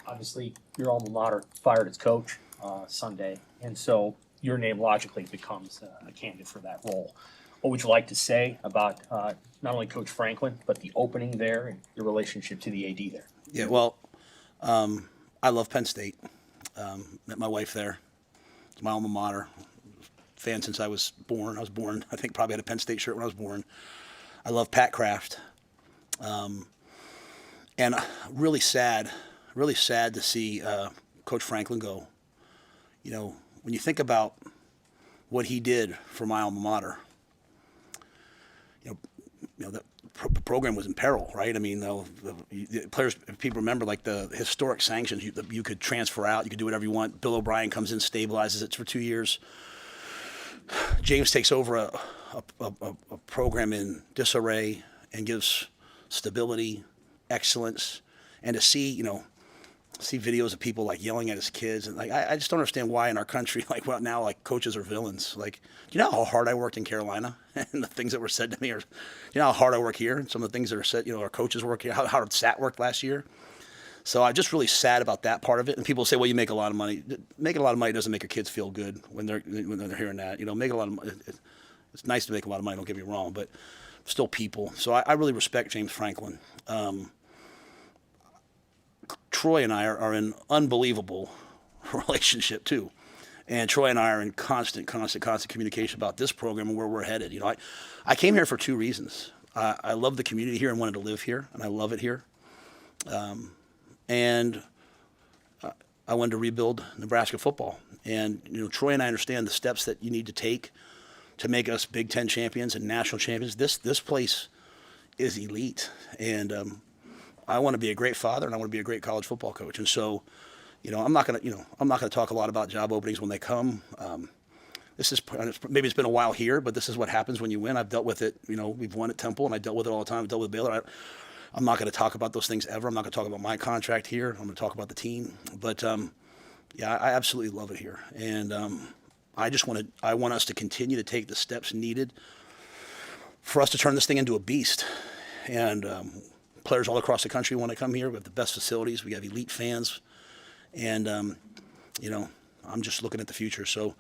obviously your alma mater fired its coach Sunday, and so your name logically becomes a candidate for that role. What would you like to say about not only Coach Franklin, but the opening there and your relationship to the AD there? Yeah, well, I love Penn State. Met my wife there. It's my alma mater. Fan since I was born. I was born, I think, probably had a Penn State shirt when I was born. I love Pat Kraft. And really sad to see Coach Franklin go. You know, when you think about what he did for my alma mater, the program was in peril, right? I mean, the players, if people remember, like the historic sanctions, you could transfer out, you could do whatever you want. Bill O'Brien comes in, stabilizes it for 2 years. James takes over a program in disarray and gives stability, excellence, and to see videos of people like yelling at his kids, and like I just don't understand why in our country now coaches are villains. Like, you know how hard I worked in Carolina and the things that were said to me, or you know how hard I work here and some of the things that are said, our coaches work here, how hard Sat worked last year. So I'm just really sad about that part of it. And people say, well, you make a lot of money. Making a lot of money doesn't make your kids feel good when they're hearing that. Make a lot of money. It's nice to make a lot of money, don't get me wrong, but still people. So I really respect James Franklin. Troy and I are in unbelievable relationship too. And Troy and I are in constant communication about this program and where we're headed. I came here for two reasons. I love the community here and wanted to live here, and I love it here. And I wanted to rebuild Nebraska football. And, Troy and I understand the steps that you need to take to make us Big Ten champions and national champions. This place is elite. And I want to be a great father, and I want to be a great college football coach. And so, I'm not going to talk a lot about job openings when they come. Maybe it's been a while here, but this is what happens when you win. I've dealt with it. We've won at Temple, and I dealt with it all the time. I've dealt with Baylor. I'm not going to talk about those things ever. I'm not going to talk about my contract here. I'm going to talk about the team. But yeah, I absolutely love it here, and I want us to continue to take the steps needed for us to turn this thing into a beast. And players all across the country want to come here. We have the best facilities. We have elite fans, and I'm just looking at the future. So,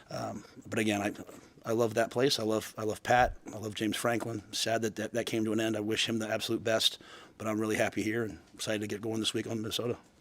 but again, I love that place. I love Pat. I love James Franklin. Sad that came to an end. I wish him the absolute best, but I'm really happy here and excited to get going this week on Minnesota.